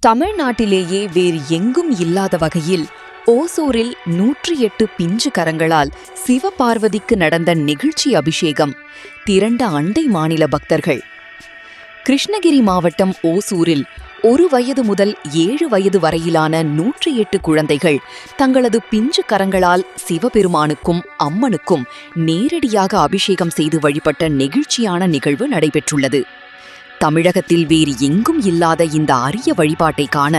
தமிழ்நாட்டிலேயே வேறு எங்கும் இல்லாத வகையில் ஓசூரில் 108 பிஞ்சு கரங்களால் சிவபார்வதிக்கு நடந்த நெகிழ்ச்சி அபிஷேகம் திரண்ட அண்டை மாநில பக்தர்கள். கிருஷ்ணகிரி மாவட்டம் ஓசூரில் 1 வயது முதல் 7 வயது வரையிலான 108 குழந்தைகள் தங்களது பிஞ்சு கரங்களால் சிவபெருமானுக்கும் அம்மனுக்கும் நேரடியாக அபிஷேகம் செய்து வழிபட்ட நெகிழ்ச்சியான நிகழ்வு நடைபெற்றுள்ளது. தமிழகத்தில் வேறு எங்கும் இல்லாத இந்த அரிய வழிபாட்டை காண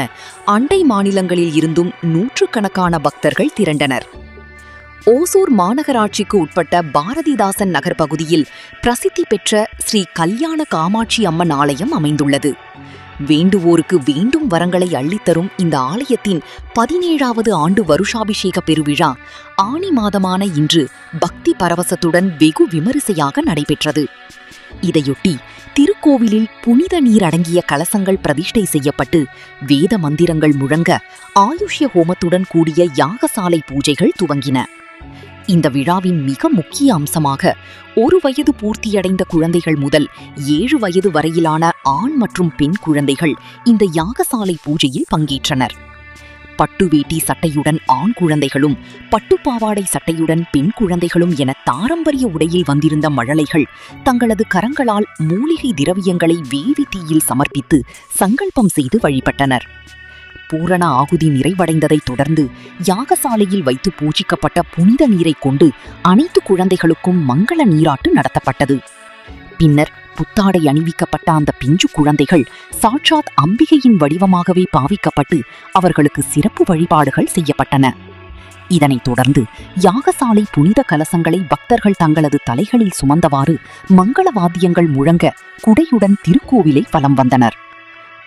அண்டை மாநிலங்களில் இருந்தும் நூற்றுக்கணக்கான பக்தர்கள் திரண்டனர். ஓசூர் மாநகராட்சிக்கு உட்பட்ட பாரதிதாசன் நகர் பகுதியில் பிரசித்தி பெற்ற ஸ்ரீ கல்யாண காமாட்சி அம்மன் ஆலயம் அமைந்துள்ளது. வேண்டுவோருக்கு வேண்டும் வரங்களை அள்ளித்தரும் இந்த ஆலயத்தின் 17வது ஆண்டு வருஷாபிஷேக பெருவிழா ஆனி மாதமான இன்று பக்தி பரவசத்துடன் வெகு விமரிசையாக நடைபெற்றது. இதையொட்டி திருக்கோவிலில் புனித நீர் அடங்கிய கலசங்கள் பிரதிஷ்டை செய்யப்பட்டு வேத மந்திரங்கள் முழங்க ஆயுஷ்ய ஹோமத்துடன் கூடிய யாகசாலை பூஜைகள் துவங்கின. இந்த விழாவின் மிக முக்கிய அம்சமாக 1 வயது பூர்த்தியடைந்த குழந்தைகள் முதல் 7 வயது வரையிலான ஆண் மற்றும் பெண் குழந்தைகள் இந்த யாகசாலை பூஜையில் பங்கேற்றனர். பட்டு வேட்டி சட்டையுடன் ஆண் குழந்தைகளும் பட்டுப்பாவாடை சட்டையுடன் பெண் குழந்தைகளும் என பாரம்பரிய உடையில் வந்திருந்த மழலைகள் தங்களது கரங்களால் மூலிகை திரவியங்களை வேள்வி தீயில் சமர்ப்பித்து சங்கல்பம் செய்து வழிபட்டனர். பூரண ஆகுதி நிறைவடைந்ததைத் தொடர்ந்து யாகசாலையில் வைத்து பூஜிக்கப்பட்ட புனித நீரை கொண்டு அனைத்து குழந்தைகளுக்கும் மங்கள நீராட்டு நடத்தப்பட்டது. பின்னர் புத்தாடை அணிவிக்கப்பட்ட அந்த பிஞ்சு குழந்தைகள் சாட்சாத் அம்பிகையின் வடிவமாகவே பாவிக்கப்பட்டு அவர்களுக்கு சிறப்பு வழிபாடுகள் செய்யப்பட்டன. இதனைத் தொடர்ந்து யாகசாலை புனித கலசங்களை பக்தர்கள் தங்களது தலைகளில் சுமந்தவாறு மங்கள வாத்தியங்கள் முழங்க குடையுடன் திருக்கோவிலை வலம் வந்தனர்.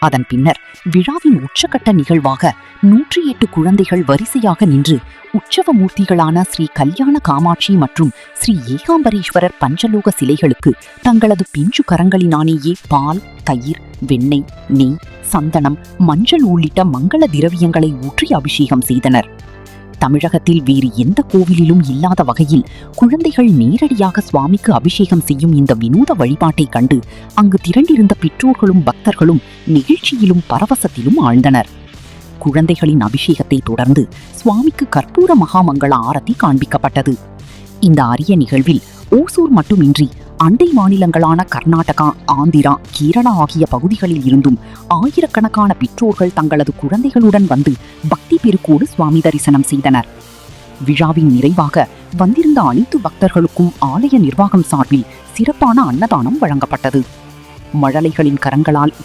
அதன் பின்னர் விழாவின் உச்சகட்ட நிகழ்வாக 108 குழந்தைகள் வரிசையாக நின்று உற்சவமூர்த்திகளான ஸ்ரீ கல்யாண காமாட்சி மற்றும் ஸ்ரீ ஏகாம்பரேஸ்வரர் பஞ்சலோக சிலைகளுக்கு தங்களது பிஞ்சு கரங்களினாலேயே பால், தயிர், வெண்ணெய், நெய், சந்தனம், மஞ்சள் உள்ளிட்ட மங்கள திரவியங்களை ஊற்றி அபிஷேகம் செய்தனர். தமிழகத்தில் வேறு எந்த கோவிலிலும் இல்லாத வகையில் குழந்தைகள் நேரடியாக சுவாமிக்கு அபிஷேகம் செய்யும் இந்த வினோத வழிபாட்டை கண்டு அங்கு திரண்டிருந்த பெற்றோர்களும் பக்தர்களும் நெகிழ்ச்சியிலும் பரவசத்திலும் ஆழ்ந்தனர். குழந்தைகளின் அபிஷேகத்தை தொடர்ந்து சுவாமிக்கு கற்பூர மகாமங்கள ஆரத்தி காண்பிக்கப்பட்டது. இந்த அரிய நிகழ்வில் ஓசூர் மட்டுமின்றி அண்டை மாநிலங்களான கர்நாடகா, ஆந்திரா, கேரளா ஆகிய பகுதிகளில் இருந்தும் ஆயிரக்கணக்கான பெற்றோர்கள் தங்களது குழந்தைகளுடன் வந்து பக்தி பெருக்கோடு சுவாமி தரிசனம் செய்தனர். விழாவின் நிறைவாக வந்திருந்த அனைத்து பக்தர்களுக்கும் ஆலய நிர்வாகம் சார்பில் சிறப்பான அன்னதானம் வழங்கப்பட்டது. மழலைகளின் கரங்களால்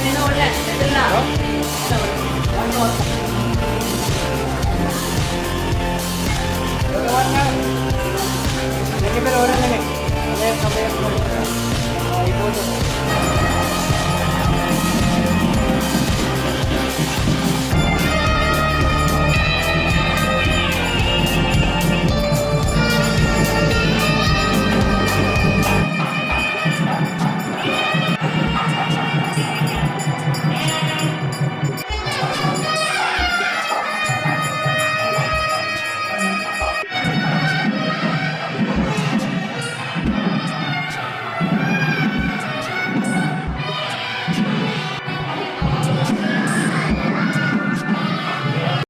Ano ulit? Ito lang.